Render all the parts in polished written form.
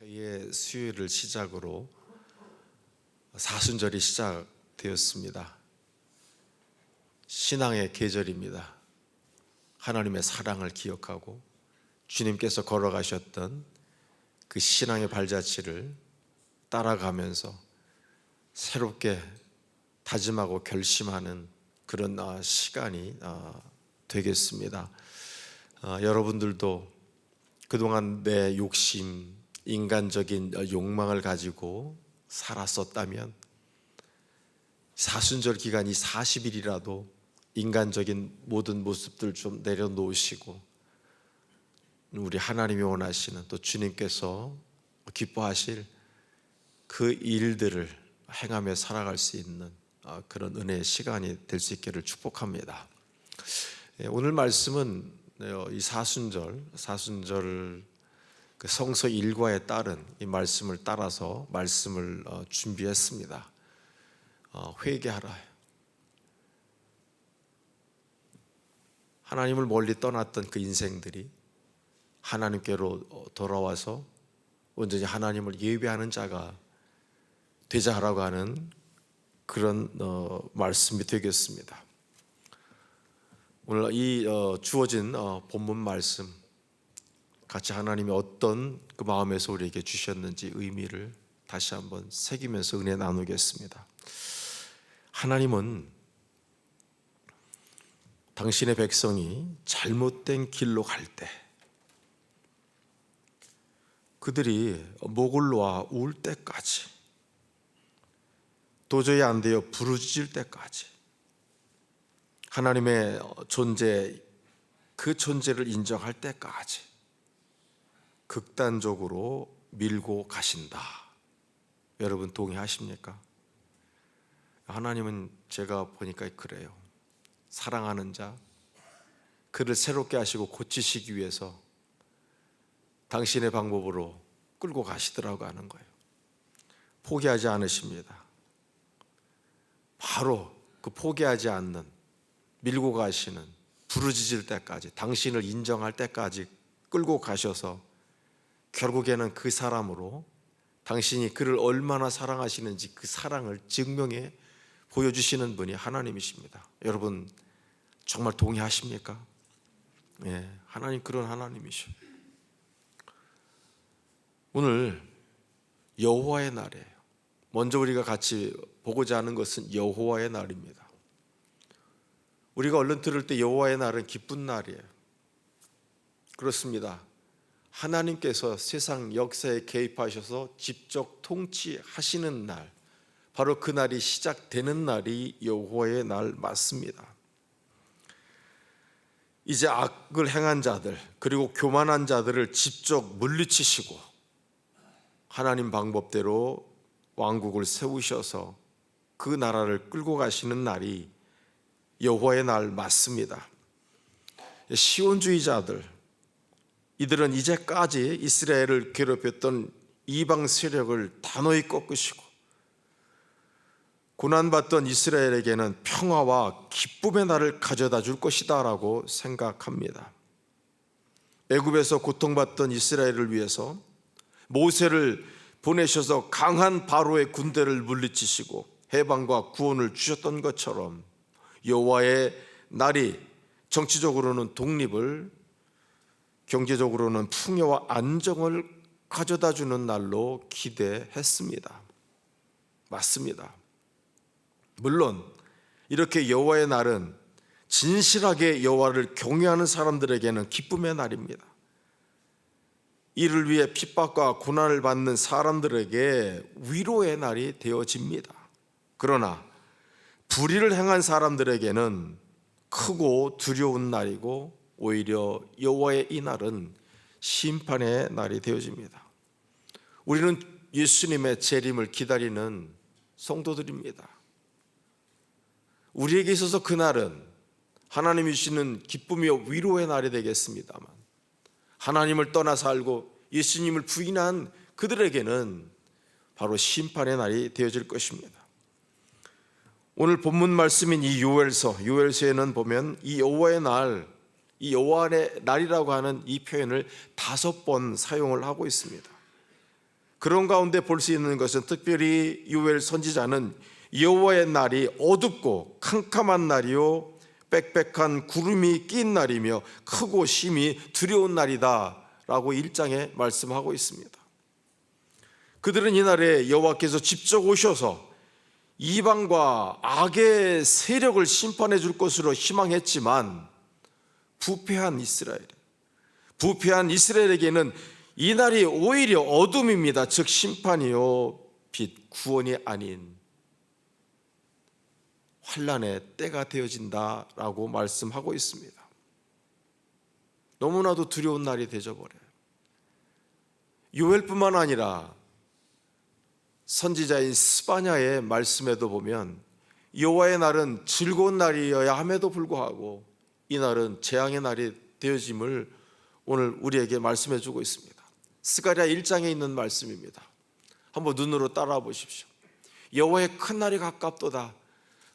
저희의 수요일을 시작으로 사순절이 시작되었습니다. 신앙의 계절입니다. 하나님의 사랑을 기억하고 주님께서 걸어가셨던 그 신앙의 발자취를 따라가면서 새롭게 다짐하고 결심하는 그런 시간이 되겠습니다. 여러분들도 그동안 내 욕심, 인간적인 욕망을 가지고 살았었다면 사순절 기간이 40일이라도 인간적인 모든 모습들 좀 내려놓으시고 우리 하나님이 원하시는 또 주님께서 기뻐하실 그 일들을 행하며 살아갈 수 있는 그런 은혜의 시간이 될 수 있기를 축복합니다. 오늘 말씀은 이 사순절 그 성서 일과에 따른 이 말씀을 따라서 말씀을 준비했습니다. 회개하라. 하나님을 멀리 떠났던 그 인생들이 하나님께로 돌아와서 온전히 하나님을 예배하는 자가 되자라고 하는 그런 말씀이 되겠습니다. 오늘 이 주어진 본문 말씀 같이 하나님이 어떤 그 마음에서 우리에게 주셨는지 의미를 다시 한번 새기면서 은혜 나누겠습니다. 하나님은 당신의 백성이 잘못된 길로 갈 때 그들이 목을 놓아 울 때까지 도저히 안 되어 부르짖을 때까지 하나님의 존재, 그 존재를 인정할 때까지 극단적으로 밀고 가신다. 여러분 동의하십니까? 하나님은 제가 보니까 그래요. 사랑하는 자, 그를 새롭게 하시고 고치시기 위해서 당신의 방법으로 끌고 가시더라고 하는 거예요. 포기하지 않으십니다. 바로 그 포기하지 않는, 밀고 가시는, 부르짖을 때까지, 당신을 인정할 때까지 끌고 가셔서 결국에는 그 사람으로 당신이 그를 얼마나 사랑하시는지 그 사랑을 증명해 보여주시는 분이 하나님이십니다. 여러분 정말 동의하십니까? 예, 하나님 그런 하나님이셔. 오늘 여호와의 날이에요. 먼저 우리가 같이 보고자 하는 것은 여호와의 날입니다. 우리가 얼른 들을 때 여호와의 날은 기쁜 날이에요. 그렇습니다. 하나님께서 세상 역사에 개입하셔서 직접 통치하시는 날, 바로 그 날이 시작되는 날이 여호와의 날 맞습니다. 이제 악을 행한 자들 그리고 교만한 자들을 직접 물리치시고 하나님 방법대로 왕국을 세우셔서 그 나라를 끌고 가시는 날이 여호와의 날 맞습니다. 시온주의자들, 이들은 이제까지 이스라엘을 괴롭혔던 이방 세력을 단호히 꺾으시고 고난받던 이스라엘에게는 평화와 기쁨의 날을 가져다 줄 것이다 라고 생각합니다. 애굽에서 고통받던 이스라엘을 위해서 모세를 보내셔서 강한 바로의 군대를 물리치시고 해방과 구원을 주셨던 것처럼 여호와의 날이 정치적으로는 독립을, 경제적으로는 풍요와 안정을 가져다 주는 날로 기대했습니다. 맞습니다. 물론 이렇게 여호와의 날은 진실하게 여호와를 경외하는 사람들에게는 기쁨의 날입니다. 이를 위해 핍박과 고난을 받는 사람들에게 위로의 날이 되어집니다. 그러나 불의를 행한 사람들에게는 크고 두려운 날이고 오히려 여호와의 이 날은 심판의 날이 되어집니다. 우리는 예수님의 재림을 기다리는 성도들입니다. 우리에게 있어서 그날은 하나님이 주시는 기쁨이요 위로의 날이 되겠습니다만, 하나님을 떠나 살고 예수님을 부인한 그들에게는 바로 심판의 날이 되어질 것입니다. 오늘 본문 말씀인 이 요엘서에는 보면 이 여호와의 날, 이 여호와의 날이라고 하는 이 표현을 5번 사용을 하고 있습니다. 그런 가운데 볼 수 있는 것은 특별히 요엘 선지자는 여호와의 날이 어둡고 캄캄한 날이요 빽빽한 구름이 낀 날이며 크고 심히 두려운 날이다 라고 1장에 말씀하고 있습니다. 그들은 이날에 여호와께서 직접 오셔서 이방과 악의 세력을 심판해 줄 것으로 희망했지만 부패한 이스라엘에게는 이 날이 오히려 어둠입니다. 즉 심판이요 빛, 구원이 아닌 환난의 때가 되어진다라고 말씀하고 있습니다. 너무나도 두려운 날이 되어버려요. 요엘뿐만 아니라 선지자인 스바냐의 말씀에도 보면 여호와의 날은 즐거운 날이어야 함에도 불구하고 이 날은 재앙의 날이 되어짐을 오늘 우리에게 말씀해 주고 있습니다. 스가랴 1장에 있는 말씀입니다. 한번 눈으로 따라와 보십시오. 여호와의 큰 날이 가깝도다.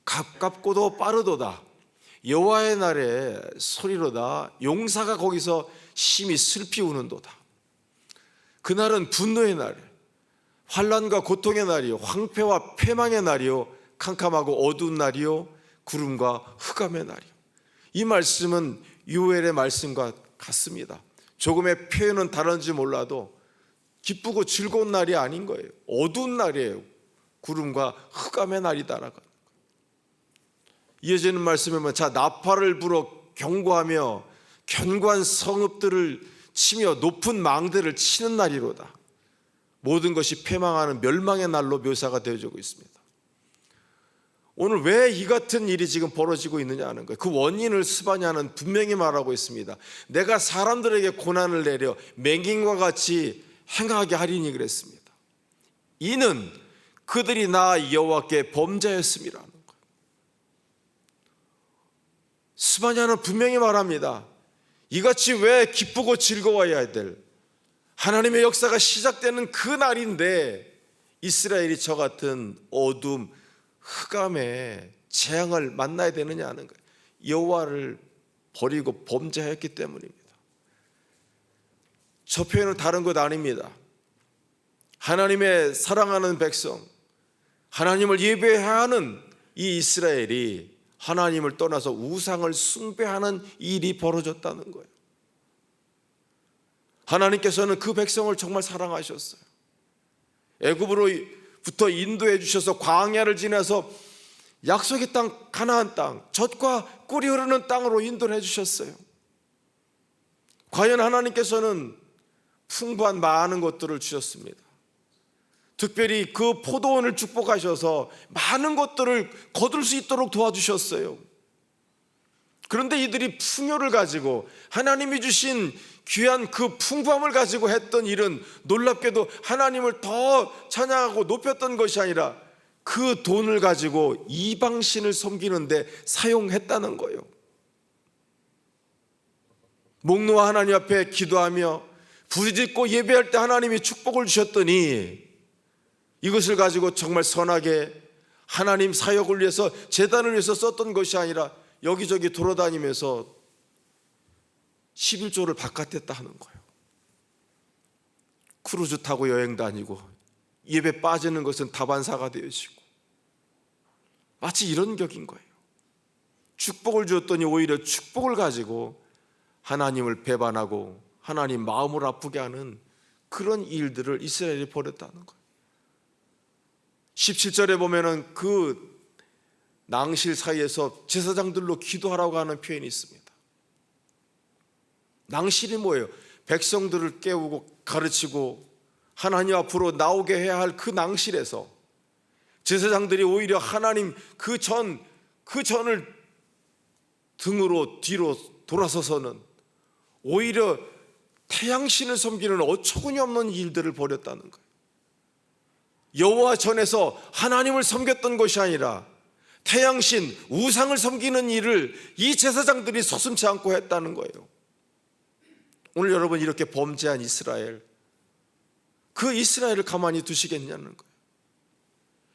가깝고도 빠르도다. 여호와의 날에 소리로다. 용사가 거기서 심히 슬피 우는도다. 그날은 분노의 날, 환난과 고통의 날이요 황폐와 패망의 날이요 캄캄하고 어두운 날이요 구름과 흑암의 날이요. 이 말씀은 요엘의 말씀과 같습니다. 조금의 표현은 다른지 몰라도 기쁘고 즐거운 날이 아닌 거예요. 어두운 날이에요. 구름과 흑암의 날이다라고. 이어지는 말씀에 보면 자 나팔을 불어 경고하며 견고한 성읍들을 치며 높은 망대를 치는 날이로다. 모든 것이 패망하는 멸망의 날로 묘사가 되어지고 있습니다. 오늘 왜 이 같은 일이 지금 벌어지고 있느냐 하는 거예요. 그 원인을 스바냐는 분명히 말하고 있습니다. 내가 사람들에게 고난을 내려 맹인과 같이 행하게 하리니 그랬습니다. 이는 그들이 나 여호와께 범죄했음이라는 거예요. 스바냐는 분명히 말합니다. 이같이 왜 기쁘고 즐거워해야 될 하나님의 역사가 시작되는 그 날인데 이스라엘이 저 같은 어둠 흑암의 재앙을 만나야 되느냐 하는 거예요. 여호와를 버리고 범죄하였기 때문입니다. 저 표현은 다른 것 아닙니다. 하나님의 사랑하는 백성, 하나님을 예배해야 하는 이 이스라엘이 하나님을 떠나서 우상을 숭배하는 일이 벌어졌다는 거예요. 하나님께서는 그 백성을 정말 사랑하셨어요. 애굽으로부터 인도해 주셔서 광야를 지나서 약속의 땅 가나안 땅, 젖과 꿀이 흐르는 땅으로 인도를 해 주셨어요. 과연 하나님께서는 풍부한 많은 것들을 주셨습니다. 특별히 그 포도원을 축복하셔서 많은 것들을 거둘 수 있도록 도와주셨어요. 그런데 이들이 풍요를 가지고 하나님이 주신 귀한 그 풍부함을 가지고 했던 일은 놀랍게도 하나님을 더 찬양하고 높였던 것이 아니라 그 돈을 가지고 이방신을 섬기는데 사용했다는 거예요. 목놓아 하나님 앞에 기도하며 부르짖고 예배할 때 하나님이 축복을 주셨더니 이것을 가지고 정말 선하게 하나님 사역을 위해서 제단을 위해서 썼던 것이 아니라 여기저기 돌아다니면서 11조를 바깥했다 하는 거예요. 크루즈 타고 여행 다니고 예배 빠지는 것은 다반사가 되어지고 마치 이런 격인 거예요. 축복을 주었더니 오히려 축복을 가지고 하나님을 배반하고 하나님 마음을 아프게 하는 그런 일들을 이스라엘이 벌였다는 거예요. 17절에 보면은 그 낭실 사이에서 제사장들로 기도하라고 하는 표현이 있습니다. 낭실이 뭐예요? 백성들을 깨우고 가르치고 하나님 앞으로 나오게 해야 할 그 낭실에서 제사장들이 오히려 하나님 그 전을 등으로 뒤로 돌아서서는 오히려 태양신을 섬기는 어처구니 없는 일들을 벌였다는 거예요. 여호와 전에서 하나님을 섬겼던 것이 아니라 태양신, 우상을 섬기는 일을 이 제사장들이 서슴지 않고 했다는 거예요. 오늘 여러분 이렇게 범죄한 이스라엘, 그 이스라엘을 가만히 두시겠냐는 거예요.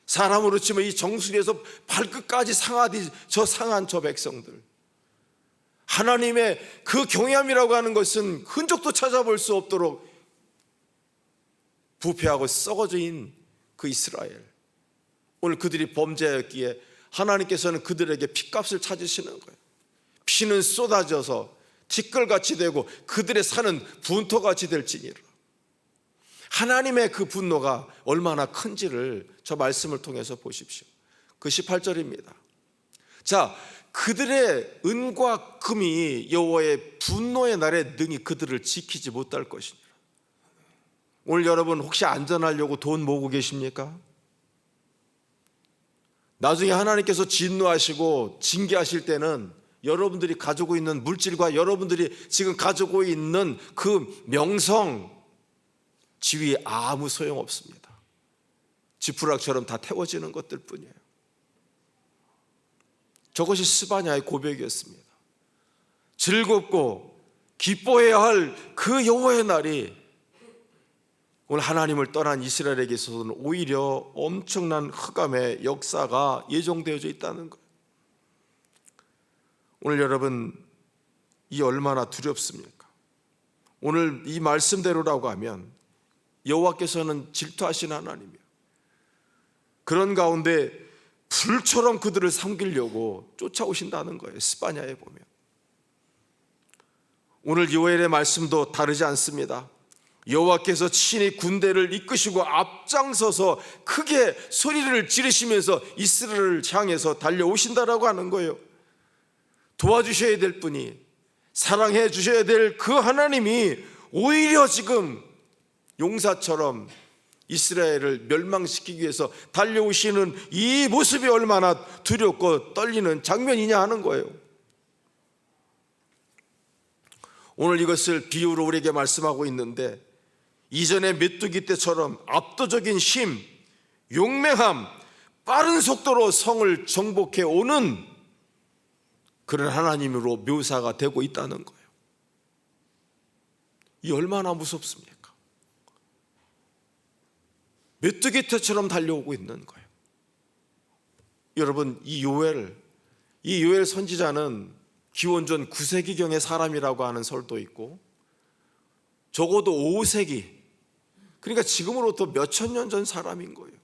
사람으로 치면 이 정수리에서 발끝까지 상한 저 백성들, 하나님의 그 경외함이라고 하는 것은 흔적도 찾아볼 수 없도록 부패하고 썩어져 있는 그 이스라엘, 오늘 그들이 범죄했기에 하나님께서는 그들에게 핏값을 찾으시는 거예요. 피는 쏟아져서 티끌같이 되고 그들의 산은 분토같이 될지니라. 하나님의 그 분노가 얼마나 큰지를 저 말씀을 통해서 보십시오. 그 18절입니다. 자, 그들의 은과 금이 여호와의 분노의 날에 능히 그들을 지키지 못할 것이니라. 오늘 여러분 혹시 안전하려고 돈 모으고 계십니까? 나중에 하나님께서 진노하시고 징계하실 때는 여러분들이 가지고 있는 물질과 여러분들이 지금 가지고 있는 그 명성, 지위 아무 소용없습니다. 지푸라기처럼 다 태워지는 것들 뿐이에요. 저것이 스바냐의 고백이었습니다. 즐겁고 기뻐해야 할 그 여호와의 날이 오늘 하나님을 떠난 이스라엘에게 있어서는 오히려 엄청난 흑암의 역사가 예정되어져 있다는 거예요. 오늘 여러분, 이 얼마나 두렵습니까? 오늘 이 말씀대로라고 하면 여호와께서는 질투하신 하나님이에요. 그런 가운데 불처럼 그들을 삼키려고 쫓아오신다는 거예요. 스바냐에 보면 오늘 요엘의 말씀도 다르지 않습니다. 여호와께서 친히 군대를 이끄시고 앞장서서 크게 소리를 지르시면서 이스라엘을 향해서 달려오신다라고 하는 거예요. 도와주셔야 될 분이, 사랑해 주셔야 될 그 하나님이 오히려 지금 용사처럼 이스라엘을 멸망시키기 위해서 달려오시는 이 모습이 얼마나 두렵고 떨리는 장면이냐 하는 거예요. 오늘 이것을 비유로 우리에게 말씀하고 있는데, 이전의 메뚜기 때처럼 압도적인 힘, 용맹함, 빠른 속도로 성을 정복해 오는 그런 하나님으로 묘사가 되고 있다는 거예요. 이 얼마나 무섭습니까? 메뚜기 떼처럼 달려오고 있는 거예요. 여러분, 이 요엘 선지자는 기원전 9세기경의 사람이라고 하는 설도 있고, 적어도 5세기, 그러니까 지금으로부터 몇천 년 전 사람인 거예요.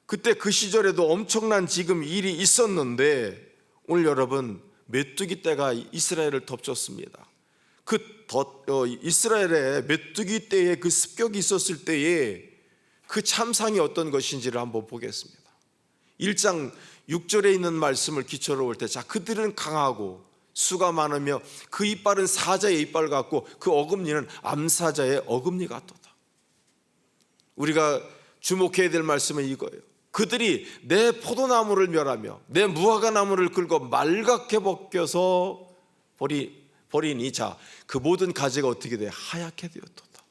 그때 그 시절에도 엄청난 지금 일이 있었는데, 오늘 여러분, 메뚜기 떼가 이스라엘을 덮쳤습니다. 이스라엘에 메뚜기 떼의 그 습격이 있었을 때에 그 참상이 어떤 것인지를 한번 보겠습니다. 1장 6절에 있는 말씀을 기초로 볼 때, 자, 그들은 강하고 수가 많으며 그 이빨은 사자의 이빨 같고 그 어금니는 암사자의 어금니 같도다. 우리가 주목해야 될 말씀은 이거예요. 그들이 내 포도나무를 멸하며 내 무화과나무를 긁어 말갛게 벗겨서 버리니, 자, 그 모든 가지가 어떻게 돼? 하얗게 되었도다.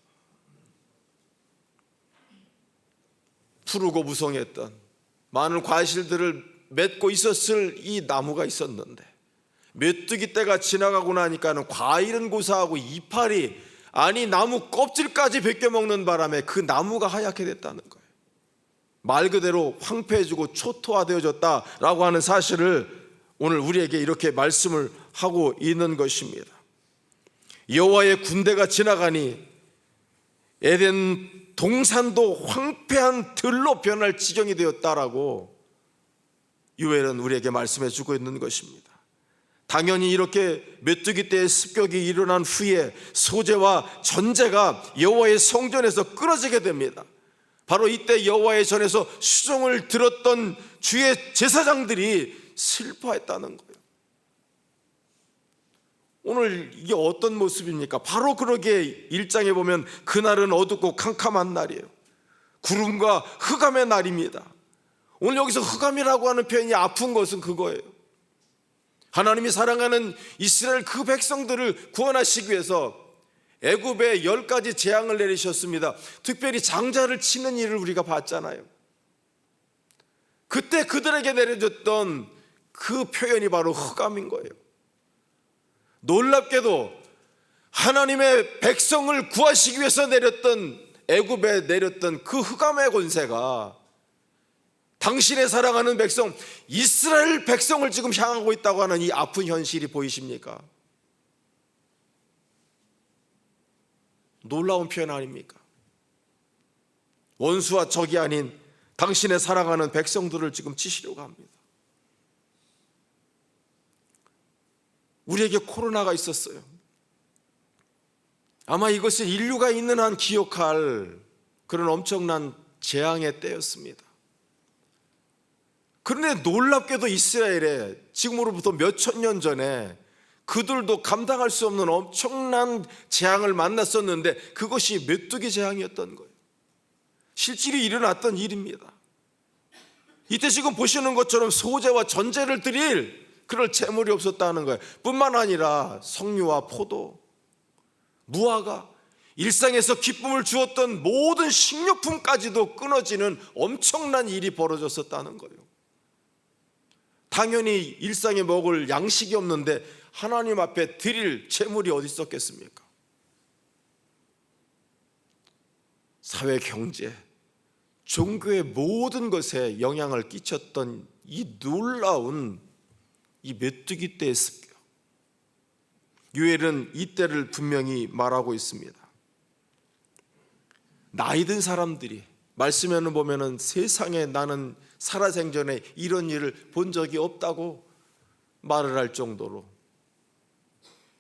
푸르고 무성했던 많은 과실들을 맺고 있었을 이 나무가 있었는데, 메뚜기 떼가 지나가고 나니까는 과일은 고사하고 이파리, 아니 나무 껍질까지 벗겨먹는 바람에 그 나무가 하얗게 됐다는 거예요. 말 그대로 황폐해지고 초토화되어졌다라고 하는 사실을 오늘 우리에게 이렇게 말씀을 하고 있는 것입니다. 여호와의 군대가 지나가니 에덴 동산도 황폐한 들로 변할 지경이 되었다라고 요엘은 우리에게 말씀해 주고 있는 것입니다. 당연히 이렇게 메뚜기 떼의 습격이 일어난 후에 소재와 전제가 여호와의 성전에서 끊어지게 됩니다. 바로 이때 여호와의 전에서 수종을 들었던 주의 제사장들이 슬퍼했다는 거예요. 오늘 이게 어떤 모습입니까? 바로 그러게 1장에 보면 그날은 어둡고 캄캄한 날이에요. 구름과 흑암의 날입니다. 오늘 여기서 흑암이라고 하는 표현이 아픈 것은 그거예요. 하나님이 사랑하는 이스라엘 그 백성들을 구원하시기 위해서 애굽에 10가지 재앙을 내리셨습니다. 특별히 장자를 치는 일을 우리가 봤잖아요. 그때 그들에게 내려졌던 그 표현이 바로 흑암인 거예요. 놀랍게도 하나님의 백성을 구하시기 위해서 애굽에 내렸던 그 흑암의 권세가 당신의 사랑하는 백성 이스라엘 백성을 지금 향하고 있다고 하는 이 아픈 현실이 보이십니까? 놀라운 표현 아닙니까? 원수와 적이 아닌 당신의 사랑하는 백성들을 지금 치시려고 합니다. 우리에게 코로나가 있었어요. 아마 이것은 인류가 있는 한 기억할 그런 엄청난 재앙의 때였습니다. 그런데 놀랍게도 이스라엘에 지금으로부터 몇천 년 전에 그들도 감당할 수 없는 엄청난 재앙을 만났었는데 그것이 메뚜기 재앙이었던 거예요. 실질이 일어났던 일입니다. 이때 지금 보시는 것처럼 소재와 전제를 드릴 그럴 재물이 없었다는 거예요. 뿐만 아니라 석류와 포도, 무화과, 일상에서 기쁨을 주었던 모든 식료품까지도 끊어지는 엄청난 일이 벌어졌었다는 거예요. 당연히 일상에 먹을 양식이 없는데 하나님 앞에 드릴 재물이 어디 있었겠습니까? 사회, 경제, 종교의 모든 것에 영향을 끼쳤던 이 놀라운 이 메뚜기 떼의 습격. 요엘은 이 때를 분명히 말하고 있습니다. 나이 든 사람들이 말씀에는 보면은 세상에 나는 살아생전에 이런 일을 본 적이 없다고 말을 할 정도로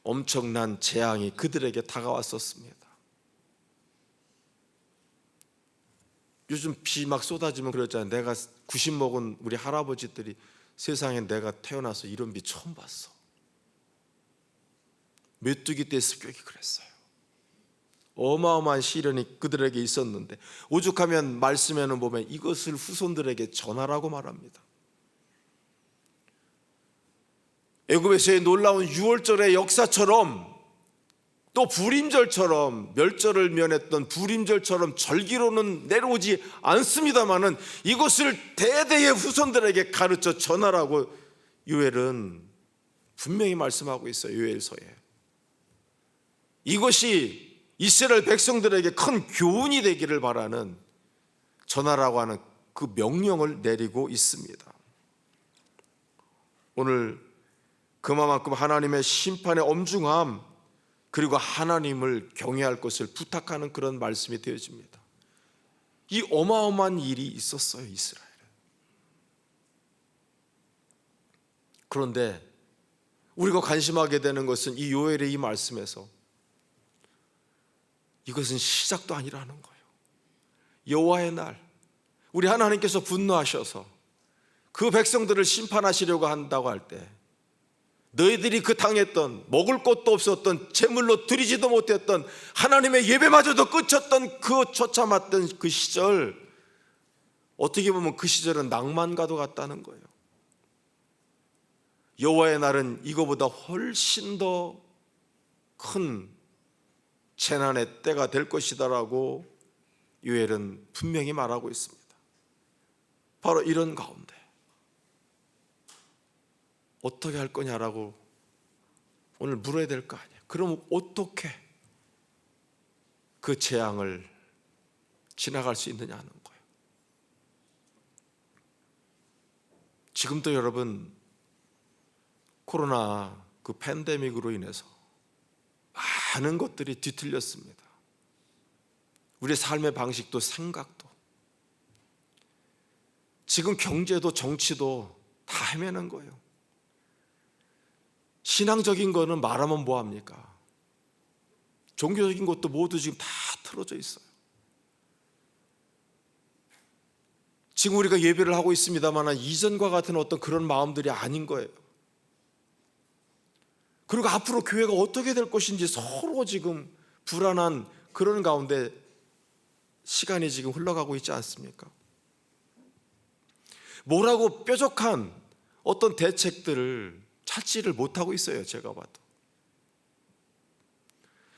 엄청난 재앙이 그들에게 다가왔었습니다. 요즘 비 막 쏟아지면 그러잖아요. 내가 90 먹은 우리 할아버지들이 세상에 내가 태어나서 이런 비 처음 봤어. 메뚜기 떼 습격이 그랬어요. 어마어마한 시련이 그들에게 있었는데 오죽하면 말씀에는 보면 이것을 후손들에게 전하라고 말합니다. 애굽에서의 놀라운 유월절의 역사처럼 또 불임절처럼 멸절을 면했던 불임절처럼 절기로는 내려오지 않습니다마는 이것을 대대의 후손들에게 가르쳐 전하라고 요엘은 분명히 말씀하고 있어요. 요엘서에 이것이 이스라엘 백성들에게 큰 교훈이 되기를 바라는 전하라고 하는 그 명령을 내리고 있습니다. 오늘 그만큼 하나님의 심판의 엄중함 그리고 하나님을 경외할 것을 부탁하는 그런 말씀이 되어집니다. 이 어마어마한 일이 있었어요, 이스라엘에. 그런데 우리가 관심하게 되는 것은 이 요엘의 이 말씀에서 이것은 시작도 아니라는 거예요. 여호와의 날, 우리 하나님께서 분노하셔서 그 백성들을 심판하시려고 한다고 할 때 너희들이 그 당했던 먹을 것도 없었던 제물로 드리지도 못했던 하나님의 예배마저도 끝쳤던 그 처참했던 그 시절, 어떻게 보면 그 시절은 낭만과도 같다는 거예요. 여호와의 날은 이거보다 훨씬 더 큰 재난의 때가 될 것이다라고 요엘은 분명히 말하고 있습니다. 바로 이런 가운데 어떻게 할 거냐라고 오늘 물어야 될 거 아니에요. 그럼 어떻게 그 재앙을 지나갈 수 있느냐는 거예요. 지금도 여러분 코로나 그 팬데믹으로 인해서 많은 것들이 뒤틀렸습니다. 우리의 삶의 방식도 생각도 지금 경제도 정치도 다 헤매는 거예요. 신앙적인 거는 말하면 뭐합니까? 종교적인 것도 모두 지금 다 틀어져 있어요. 지금 우리가 예배를 하고 있습니다만 이전과 같은 어떤 그런 마음들이 아닌 거예요. 그리고 앞으로 교회가 어떻게 될 것인지 서로 지금 불안한 그런 가운데 시간이 지금 흘러가고 있지 않습니까? 뭐라고 뾰족한 어떤 대책들을 찾지를 못하고 있어요, 제가 봐도.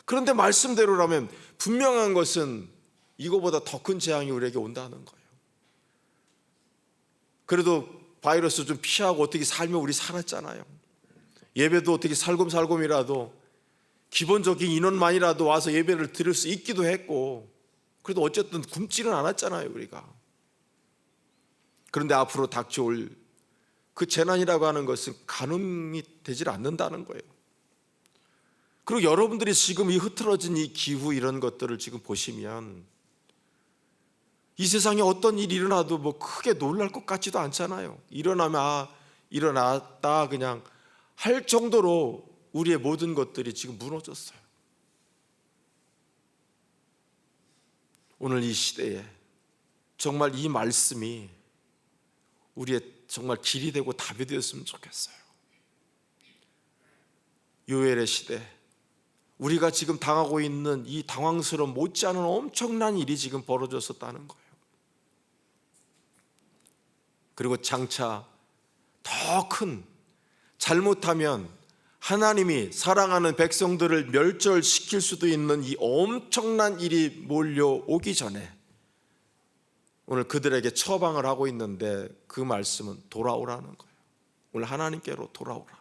그런데 말씀대로라면 분명한 것은 이거보다 더 큰 재앙이 우리에게 온다는 거예요. 그래도 바이러스 좀 피하고 어떻게 살면 우리 살았잖아요. 예배도 어떻게 살금살금이라도 기본적인 인원만이라도 와서 예배를 드릴 수 있기도 했고, 그래도 어쨌든 굶지는 않았잖아요, 우리가. 그런데 앞으로 닥쳐올 그 재난이라고 하는 것은 가늠이 되질 않는다는 거예요. 그리고 여러분들이 지금 이 흐트러진 이 기후 이런 것들을 지금 보시면 이 세상에 어떤 일이 일어나도 뭐 크게 놀랄 것 같지도 않잖아요. 일어나면 일어났다 그냥 할 정도로 우리의 모든 것들이 지금 무너졌어요. 오늘 이 시대에 정말 이 말씀이 우리의 정말 길이 되고 답이 되었으면 좋겠어요. 요엘의 시대, 우리가 지금 당하고 있는 이 당황스러운 못지않은 엄청난 일이 지금 벌어졌었다는 거예요. 그리고 장차 더 큰, 잘못하면 하나님이 사랑하는 백성들을 멸절시킬 수도 있는 이 엄청난 일이 몰려오기 전에 오늘 그들에게 처방을 하고 있는데, 그 말씀은 돌아오라는 거예요. 오늘 하나님께로 돌아오라.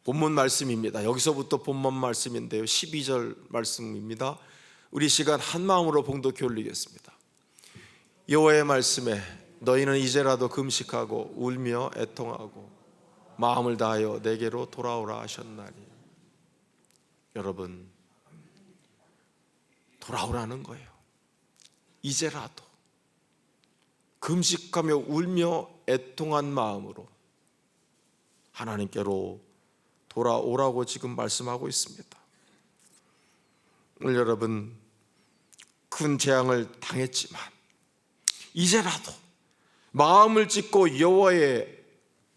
본문 말씀입니다. 여기서부터 본문 말씀인데요, 12절 말씀입니다. 우리 시간 한 마음으로 봉독해 올리겠습니다. 여호와의 말씀에 너희는 이제라도 금식하고 울며 애통하고 마음을 다하여 내게로 돌아오라 하셨나니. 여러분, 돌아오라는 거예요. 이제라도 금식하며 울며 애통한 마음으로 하나님께로 돌아오라고 지금 말씀하고 있습니다. 오늘 여러분, 큰 재앙을 당했지만 이제라도 마음을 찢고 여호와의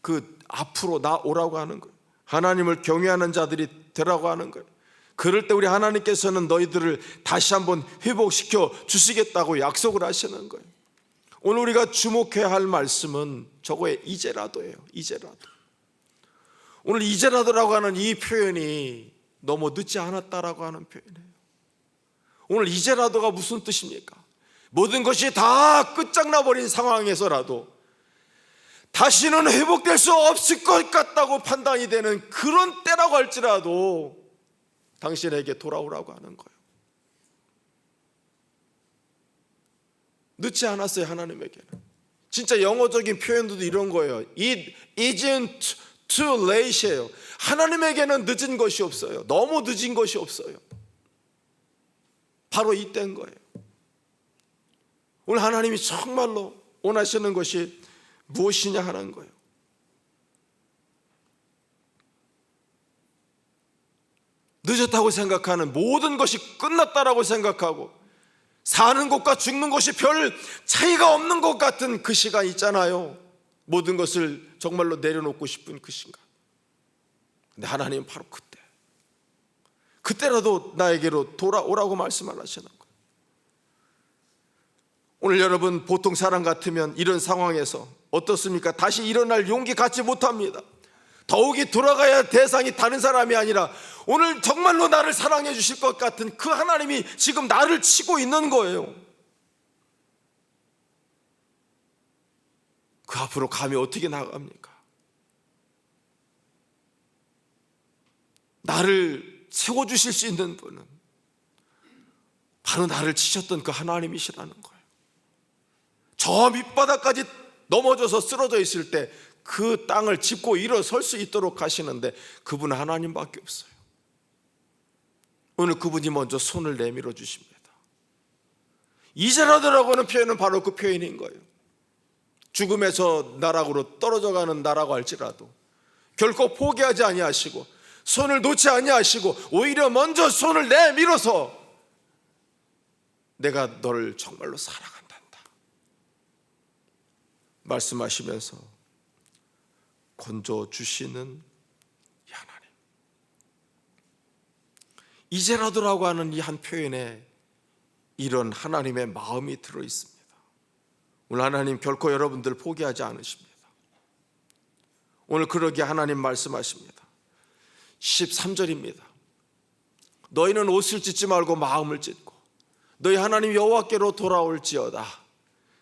그 앞으로 나오라고 하는 거예요. 하나님을 경외하는 자들이 되라고 하는 거예요. 그럴 때 우리 하나님께서는 너희들을 다시 한번 회복시켜 주시겠다고 약속을 하시는 거예요. 오늘 우리가 주목해야 할 말씀은 저거의 이제라도예요. 이제라도. 오늘 이제라도라고 하는 이 표현이 너무 늦지 않았다라고 하는 표현이에요. 오늘 이제라도가 무슨 뜻입니까? 모든 것이 다 끝장나버린 상황에서라도 다시는 회복될 수 없을 것 같다고 판단이 되는 그런 때라고 할지라도 당신에게 돌아오라고 하는 거예요. 늦지 않았어요. 하나님에게는. 진짜 영어적인 표현도 이런 거예요. It isn't too late예요. 하나님에게는 늦은 것이 없어요. 너무 늦은 것이 없어요. 바로 이때인 거예요. 오늘 하나님이 정말로 원하시는 것이 무엇이냐 하는 거예요. 늦었다고 생각하는, 모든 것이 끝났다라고 생각하고 사는 것과 죽는 것이 별 차이가 없는 것 같은 그 시간 있잖아요. 모든 것을 정말로 내려놓고 싶은 그 시간. 근데 하나님은 바로 그때라도 나에게로 돌아오라고 말씀을 하시는 거예요. 오늘 여러분, 보통 사람 같으면 이런 상황에서 어떻습니까? 다시 일어날 용기 갖지 못합니다. 더욱이 돌아가야 대상이 다른 사람이 아니라 오늘 정말로 나를 사랑해 주실 것 같은 그 하나님이 지금 나를 치고 있는 거예요. 그 앞으로 감히 어떻게 나갑니까? 나를 세워주실 수 있는 분은 바로 나를 치셨던 그 하나님이시라는 거예요. 저 밑바닥까지 넘어져서 쓰러져 있을 때 그 땅을 짚고 일어설 수 있도록 하시는데 그분은 하나님밖에 없어요. 오늘 그분이 먼저 손을 내밀어 주십니다. 이제라도라고 하는 표현은 바로 그 표현인 거예요. 죽음에서 나락으로 떨어져가는 나라고 할지라도 결코 포기하지 아니하시고 손을 놓지 아니하시고 오히려 먼저 손을 내밀어서 내가 너를 정말로 사랑한단다 말씀하시면서 건져주시는 이 하나님. 이제라도라고 하는 이 한 표현에 이런 하나님의 마음이 들어있습니다. 오늘 하나님 결코 여러분들 포기하지 않으십니다. 오늘 그러기에 하나님 말씀하십니다. 13절입니다. 너희는 옷을 찢지 말고 마음을 찢고 너희 하나님 여호와께로 돌아올지어다.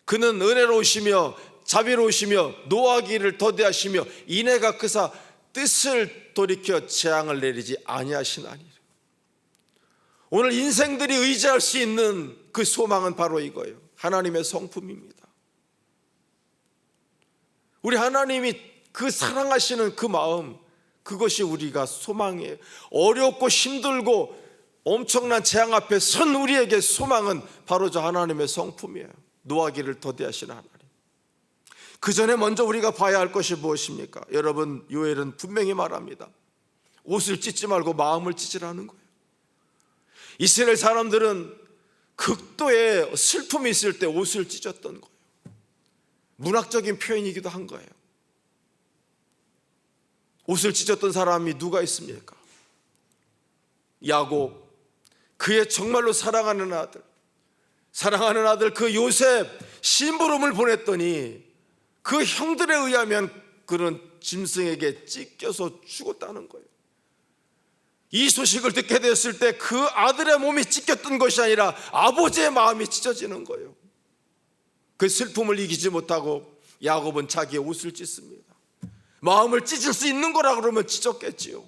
그는 은혜로우시며 자비로우시며 노하기를 더디하시며 인애가 크사 뜻을 돌이켜 재앙을 내리지 아니하시나니. 오늘 인생들이 의지할 수 있는 그 소망은 바로 이거예요. 하나님의 성품입니다. 우리 하나님이 그 사랑하시는 그 마음, 그것이 우리가 소망이에요. 어렵고 힘들고 엄청난 재앙 앞에 선 우리에게 소망은 바로 저 하나님의 성품이에요. 노하기를 더디하시는 하나님. 그 전에 먼저 우리가 봐야 할 것이 무엇입니까? 여러분, 요엘은 분명히 말합니다. 옷을 찢지 말고 마음을 찢으라는 거예요. 이스라엘 사람들은 극도의 슬픔이 있을 때 옷을 찢었던 거예요. 문학적인 표현이기도 한 거예요. 옷을 찢었던 사람이 누가 있습니까? 야곱, 그의 정말로 사랑하는 아들 그 요셉 심부름을 보냈더니 그 형들에 의하면 그는 짐승에게 찢겨서 죽었다는 거예요. 이 소식을 듣게 되었을 때 그 아들의 몸이 찢겼던 것이 아니라 아버지의 마음이 찢어지는 거예요. 그 슬픔을 이기지 못하고 야곱은 자기의 옷을 찢습니다. 마음을 찢을 수 있는 거라 그러면 찢었겠지요.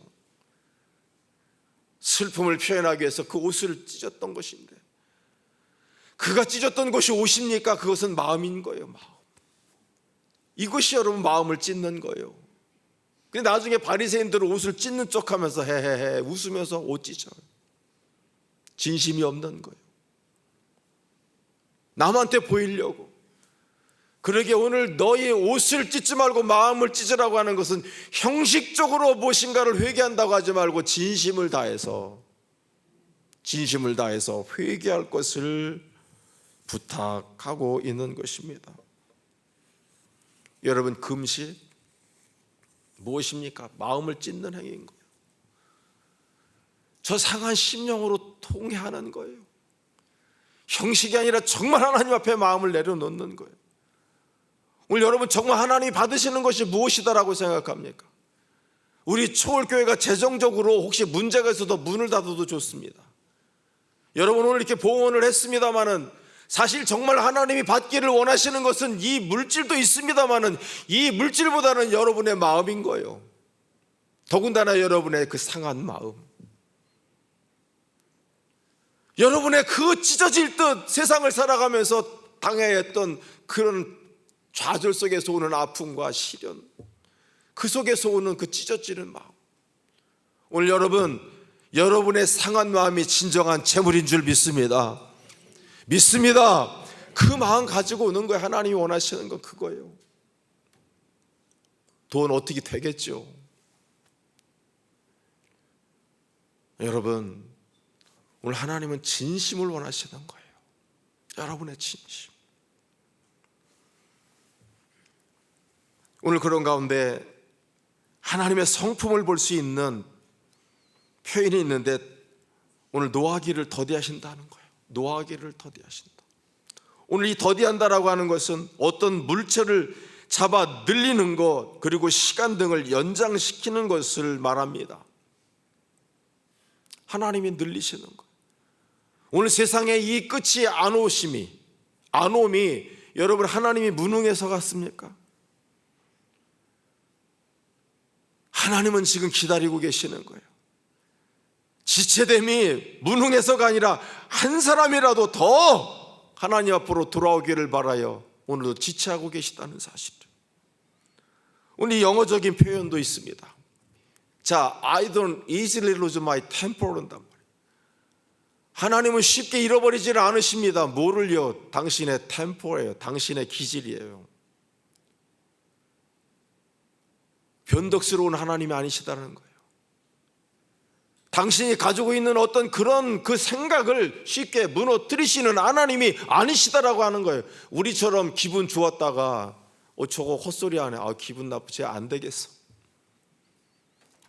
슬픔을 표현하기 위해서 그 옷을 찢었던 것인데, 그가 찢었던 것이 옷입니까? 그것은 마음인 거예요. 마음. 이것이 여러분 마음을 찢는 거예요. 근데 나중에 바리새인들은 옷을 찢는 척하면서 헤헤헤 웃으면서 옷 찢어요. 진심이 없는 거예요. 남한테 보이려고. 그러게 오늘 너희 옷을 찢지 말고 마음을 찢으라고 하는 것은 형식적으로 무엇인가를 회개한다고 하지 말고 진심을 다해서 회개할 것을 부탁하고 있는 것입니다. 여러분, 금식 무엇입니까? 마음을 찢는 행위인 거예요. 저 상한 심령으로 통회하는 거예요. 형식이 아니라 정말 하나님 앞에 마음을 내려놓는 거예요. 오늘 여러분, 정말 하나님이 받으시는 것이 무엇이다라고 생각합니까? 우리 초월교회가 재정적으로 혹시 문제가 있어도 문을 닫아도 좋습니다. 여러분, 오늘 이렇게 봉헌을 했습니다마는 사실 정말 하나님이 받기를 원하시는 것은 이 물질도 있습니다마는 이 물질보다는 여러분의 마음인 거예요. 더군다나 여러분의 그 상한 마음, 여러분의 그 찢어질 듯 세상을 살아가면서 당해야 했던 그런 좌절 속에서 오는 아픔과 시련, 그 속에서 오는 그 찢어지는 마음. 오늘 여러분의 상한 마음이 진정한 재물인 줄 믿습니다. 그 마음 가지고 오는 거예요. 하나님이 원하시는 건 그거예요. 돈 어떻게 되겠죠? 여러분, 오늘 하나님은 진심을 원하시는 거예요. 여러분의 진심. 오늘 그런 가운데 하나님의 성품을 볼 수 있는 표현이 있는데, 오늘 노하기를 더디하신다는 거예요. 노하기를 더디하신다. 오늘 이 더디한다라고 하는 것은 어떤 물체를 잡아 늘리는 것, 그리고 시간 등을 연장시키는 것을 말합니다. 하나님이 늘리시는 것. 오늘 세상에 이 끝이 안 오심이 여러분, 하나님이 무능해서 같습니까? 하나님은 지금 기다리고 계시는 거예요. 지체됨이 무능해서가 아니라 한 사람이라도 더 하나님 앞으로 돌아오기를 바라여 오늘도 지체하고 계시다는 사실을. 오늘 이 영어적인 표현도 있습니다. 자, I don't easily lose my temper 한단 말이에요. 하나님은 쉽게 잃어버리지를 않으십니다. 뭐를요? 당신의 템포예요. 당신의 기질이에요. 변덕스러운 하나님이 아니시다는 거예요. 당신이 가지고 있는 어떤 그런 그 생각을 쉽게 무너뜨리시는 하나님이 아니시다라고 하는 거예요. 우리처럼 기분 좋았다가 저거 헛소리 하네, 기분 나쁘지 안 되겠어,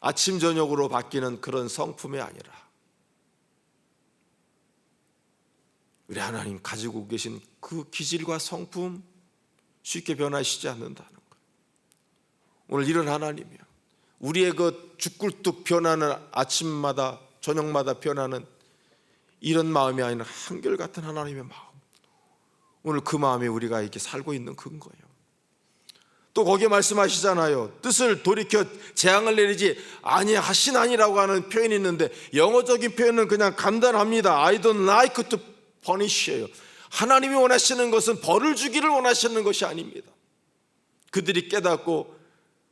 아침 저녁으로 바뀌는 그런 성품이 아니라 우리 하나님 가지고 계신 그 기질과 성품 쉽게 변하시지 않는다는 거예요. 오늘 이런 하나님이요, 우리의 그 죽굴뚝 변하는 아침마다 저녁마다 변하는 이런 마음이 아니라 한결같은 하나님의 마음, 오늘 그 마음에 우리가 이렇게 살고 있는 근거예요. 또 거기에 말씀하시잖아요. 뜻을 돌이켜 재앙을 내리지 아니하시나니라고 하는 표현이 있는데, 영어적인 표현은 그냥 간단합니다. I don't like to punish예요. 하나님이 원하시는 것은 벌을 주기를 원하시는 것이 아닙니다. 그들이 깨닫고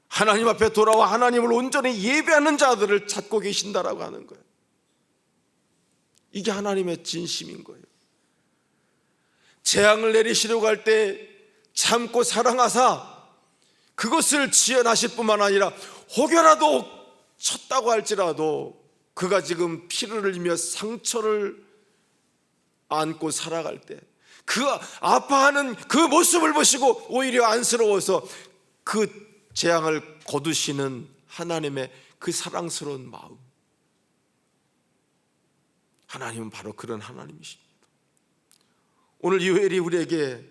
하나님 앞에 돌아와 하나님을 온전히 예배하는 자들을 찾고 계신다라고 하는 거예요. 이게 하나님의 진심인 거예요. 재앙을 내리시려고 할 때 참고 사랑하사 그것을 지연하실 뿐만 아니라 혹여라도 쳤다고 할지라도 그가 지금 피를 흘리며 상처를 안고 살아갈 때 그 아파하는 그 모습을 보시고 오히려 안쓰러워서 그 재앙을 거두시는 하나님의 그 사랑스러운 마음, 하나님은 바로 그런 하나님이십니다. 오늘 이 요엘이 우리에게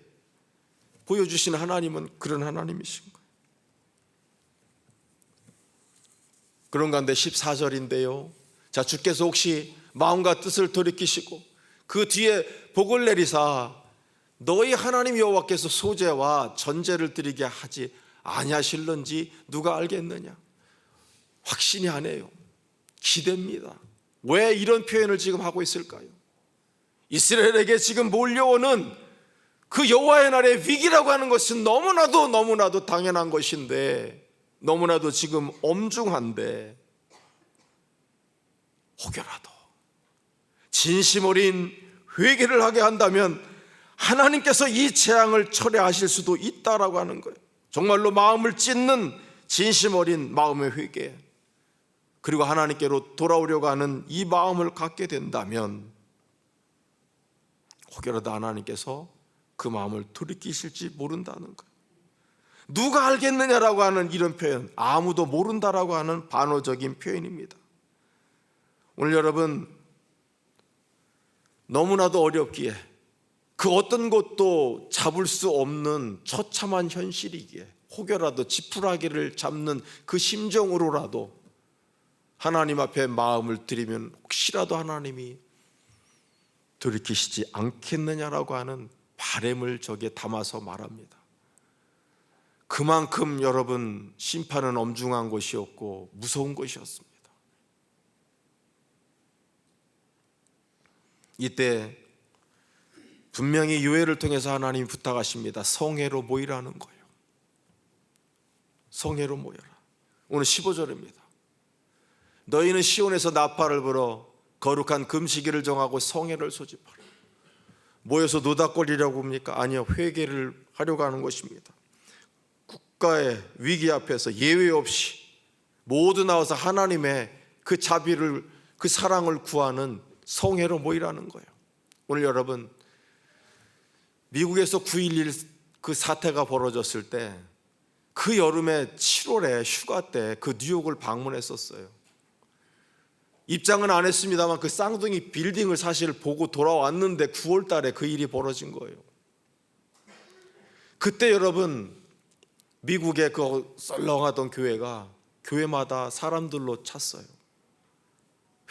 보여주신 하나님은 그런 하나님이신 거예요. 그런 가운데 14절인데요, 자, 주께서 혹시 마음과 뜻을 돌이키시고 그 뒤에 복을 내리사 너희 하나님 여호와께서 소제와 전제를 드리게 하지 아니하실런지 누가 알겠느냐. 확신이 안 해요. 기대입니다. 왜 이런 표현을 지금 하고 있을까요? 이스라엘에게 지금 몰려오는 그 여호와의 날의 위기라고 하는 것은 너무나도 당연한 것인데, 너무나도 지금 엄중한데, 혹여라도 진심 어린 회개를 하게 한다면 하나님께서 이 재앙을 철회하실 수도 있다라고 하는 거예요. 정말로 마음을 찢는 진심 어린 마음의 회개, 그리고 하나님께로 돌아오려고 하는 이 마음을 갖게 된다면 혹여라도 하나님께서 그 마음을 돌이키실지 모른다는 거예요. 누가 알겠느냐라고 하는 이런 표현, 아무도 모른다라고 하는 반어적인 표현입니다. 오늘 여러분, 너무나도 어렵기에 그 어떤 것도 잡을 수 없는 처참한 현실이기에 혹여라도 지푸라기를 잡는 그 심정으로라도 하나님 앞에 마음을 드리면 혹시라도 하나님이 돌이키시지 않겠느냐라고 하는 바람을 저기에 담아서 말합니다. 그만큼 여러분, 심판은 엄중한 것이었고 무서운 것이었습니다. 이때 분명히 요엘을 통해서 하나님이 부탁하십니다. 성회로 모이라는 거예요. 성회로 모여라. 오늘 15절입니다. 너희는 시온에서 나팔을 불어 거룩한 금식일을 정하고 성회를 소집하라. 모여서 노닥거리려고 합니까? 아니요, 회개를 하려고 하는 것입니다. 국가의 위기 앞에서 예외 없이 모두 나와서 하나님의 그 자비를, 그 사랑을 구하는 성회로 모이라는 거예요. 오늘 여러분, 미국에서 9.11 그 사태가 벌어졌을 때 그 여름에 7월에 휴가 때 그 뉴욕을 방문했었어요. 입장은 안 했습니다만 그 쌍둥이 빌딩을 사실 보고 돌아왔는데 9월 달에 그 일이 벌어진 거예요. 그때 여러분, 미국의 그 썰렁하던 교회가 교회마다 사람들로 찼어요.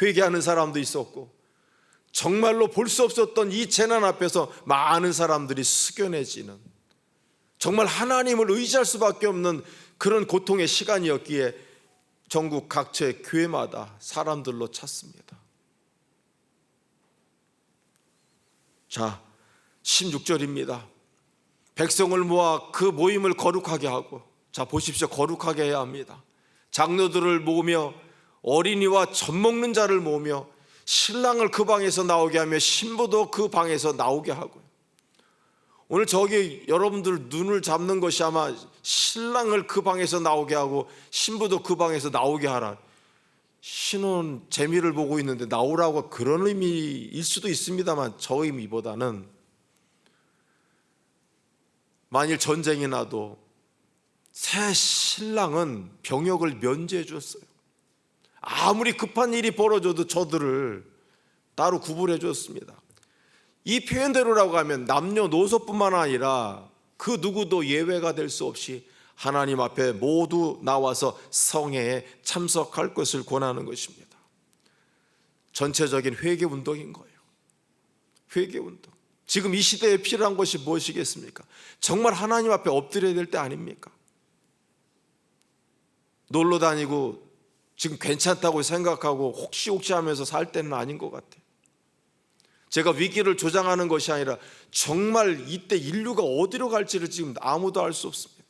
회개하는 사람도 있었고, 정말로 볼 수 없었던 이 재난 앞에서 많은 사람들이 숙연해지는, 정말 하나님을 의지할 수밖에 없는 그런 고통의 시간이었기에 전국 각처의 교회마다 사람들로 찼습니다. 자, 16절입니다. 백성을 모아 그 모임을 거룩하게 하고, 자 보십시오, 거룩하게 해야 합니다. 장로들을 모으며 어린이와 젖 먹는 자를 모으며 신랑을 그 방에서 나오게 하며 신부도 그 방에서 나오게 하고요. 오늘 저기 여러분들 눈을 잡는 것이 아마 신랑을 그 방에서 나오게 하고 신부도 그 방에서 나오게 하라. 신혼 재미를 보고 있는데 나오라고, 그런 의미일 수도 있습니다만 저 의미보다는 만일 전쟁이 나도 새 신랑은 병역을 면제해 줬어요. 아무리 급한 일이 벌어져도 저들을 따로 구분해 줬습니다. 이 표현대로라고 하면 남녀노소뿐만 아니라 그 누구도 예외가 될 수 없이 하나님 앞에 모두 나와서 성회에 참석할 것을 권하는 것입니다. 전체적인 회개 운동인 거예요. 회개 운동. 지금 이 시대에 필요한 것이 무엇이겠습니까? 정말 하나님 앞에 엎드려야 될 때 아닙니까? 놀러 다니고 지금 괜찮다고 생각하고 혹시 하면서 살 때는 아닌 것 같아요. 제가 위기를 조장하는 것이 아니라 정말 이때 인류가 어디로 갈지를 지금 아무도 알 수 없습니다.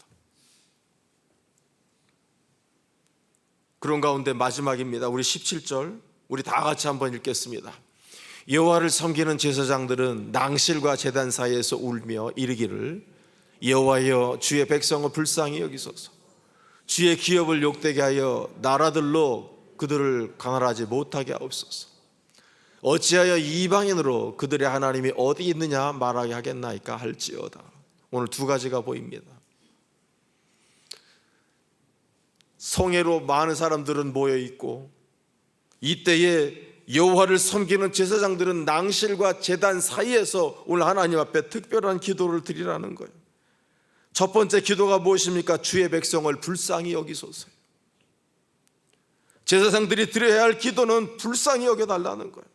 그런 가운데 마지막입니다. 우리 17절 우리 다 같이 한번 읽겠습니다. 여호와를 섬기는 제사장들은 낭실과 제단 사이에서 울며 이르기를 여호와여 주의 백성을 불쌍히 여기소서. 주의 기업을 욕되게 하여 나라들로 그들을 강할하지 못하게 하옵소서. 어찌하여 이방인으로 그들의 하나님이 어디 있느냐 말하게 하겠나이까 할지어다. 오늘 두 가지가 보입니다. 성회로 많은 사람들은 모여 있고 이때에 여호와를 섬기는 제사장들은 낭실과 제단 사이에서 오늘 하나님 앞에 특별한 기도를 드리라는 거예요. 첫 번째 기도가 무엇입니까? 주의 백성을 불쌍히 여기소서. 제사장들이 드려야 할 기도는 불쌍히 여겨달라는 거예요.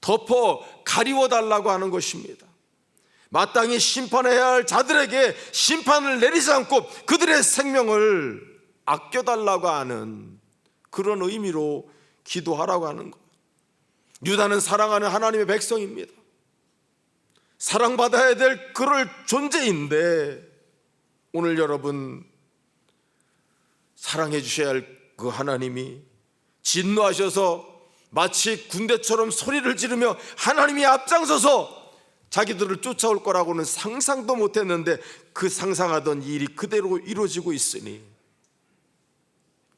덮어 가리워달라고 하는 것입니다. 마땅히 심판해야 할 자들에게 심판을 내리지 않고 그들의 생명을 아껴달라고 하는 그런 의미로 기도하라고 하는 거예요. 유다는 사랑하는 하나님의 백성입니다. 사랑받아야 될 그럴 존재인데 오늘 여러분 사랑해 주셔야 할 그 하나님이 진노하셔서 마치 군대처럼 소리를 지르며 하나님이 앞장서서 자기들을 쫓아올 거라고는 상상도 못했는데 그 상상하던 일이 그대로 이루어지고 있으니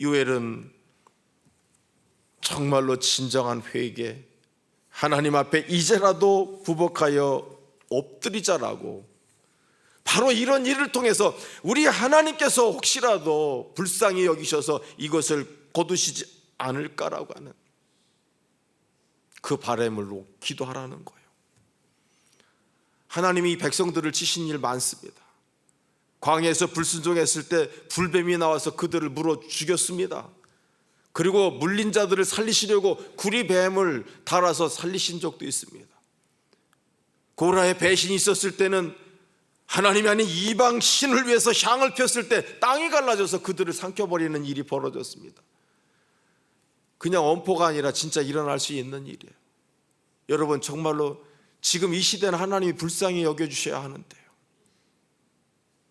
요엘은 정말로 진정한 회개, 하나님 앞에 이제라도 부복하여 엎드리자라고, 바로 이런 일을 통해서 우리 하나님께서 혹시라도 불쌍히 여기셔서 이것을 거두시지 않을까라고 하는 그 바람으로 기도하라는 거예요. 하나님이 이 백성들을 치신 일 많습니다. 광야에서 불순종했을 때 불뱀이 나와서 그들을 물어 죽였습니다. 그리고 물린 자들을 살리시려고 구리뱀을 달아서 살리신 적도 있습니다. 고라의 배신이 있었을 때는 하나님이 아닌 이방 신을 위해서 향을 폈을 때 땅이 갈라져서 그들을 삼켜버리는 일이 벌어졌습니다. 그냥 엄포가 아니라 진짜 일어날 수 있는 일이에요. 여러분 정말로 지금 이 시대는 하나님이 불쌍히 여겨주셔야 하는데요.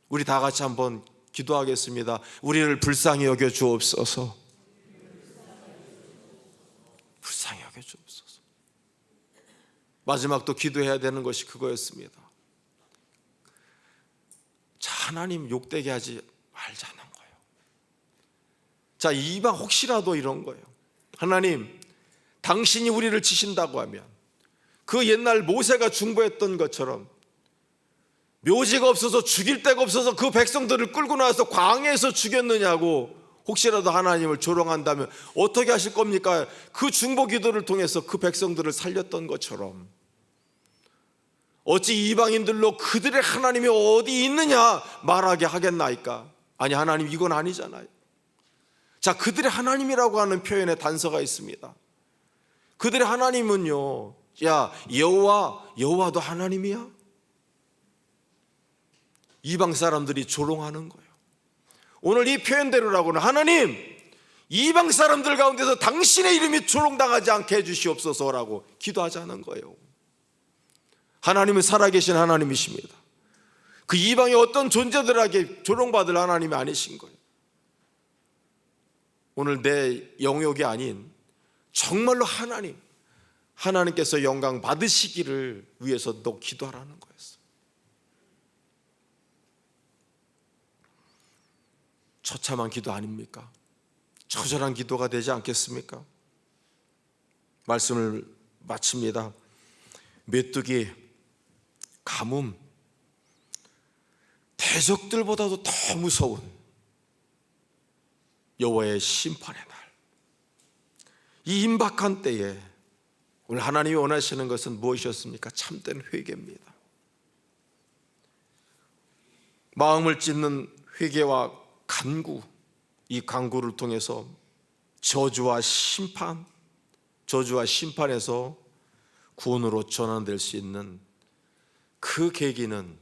우리 다 같이 한번 기도하겠습니다. 우리를 불쌍히 여겨주옵소서. 불쌍히 여겨주옵소서. 마지막 또 기도해야 되는 것이 그거였습니다. 자, 하나님 욕되게 하지 말자는 거예요. 자, 이방 혹시라도 이런 거예요. 하나님, 당신이 우리를 치신다고 하면 그 옛날 모세가 중보했던 것처럼 묘지가 없어서 죽일 데가 없어서 그 백성들을 끌고 나와서 광야에서 죽였느냐고 혹시라도 하나님을 조롱한다면 어떻게 하실 겁니까? 그 중보 기도를 통해서 그 백성들을 살렸던 것처럼 어찌 이방인들로 그들의 하나님이 어디 있느냐 말하게 하겠나이까? 아니, 하나님 이건 아니잖아요. 자, 그들의 하나님이라고 하는 표현에 단서가 있습니다. 그들의 하나님은요, 야, 여호와도 하나님이야? 이방 사람들이 조롱하는 거예요. 오늘 이 표현대로라고는 하나님, 이방 사람들 가운데서 당신의 이름이 조롱당하지 않게 해주시옵소서라고 기도하자는 거예요. 하나님은 살아계신 하나님이십니다. 그 이방의 어떤 존재들에게 조롱받을 하나님이 아니신 거예요. 오늘 내 영역이 아닌 정말로 하나님께서 영광 받으시기를 위해서 너 기도하라는 거였어요. 처참한 기도 아닙니까? 처절한 기도가 되지 않겠습니까? 말씀을 마칩니다. 메뚜기, 가뭄, 대적들보다도 더 무서운 여호와의 심판의 날, 이 임박한 때에 오늘 하나님이 원하시는 것은 무엇이었습니까? 참된 회개입니다. 마음을 찢는 회개와 간구, 이 간구를 통해서 저주와 심판에서 구원으로 전환될 수 있는 그 계기는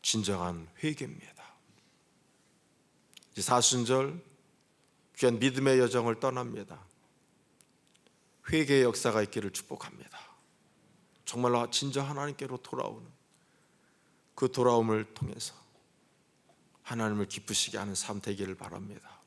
진정한 회개입니다. 이제 사순절 귀한 믿음의 여정을 떠납니다. 회개의 역사가 있기를 축복합니다. 정말로 진정 하나님께로 돌아오는 그 돌아옴을 통해서 하나님을 기쁘시게 하는 삶 되기를 바랍니다.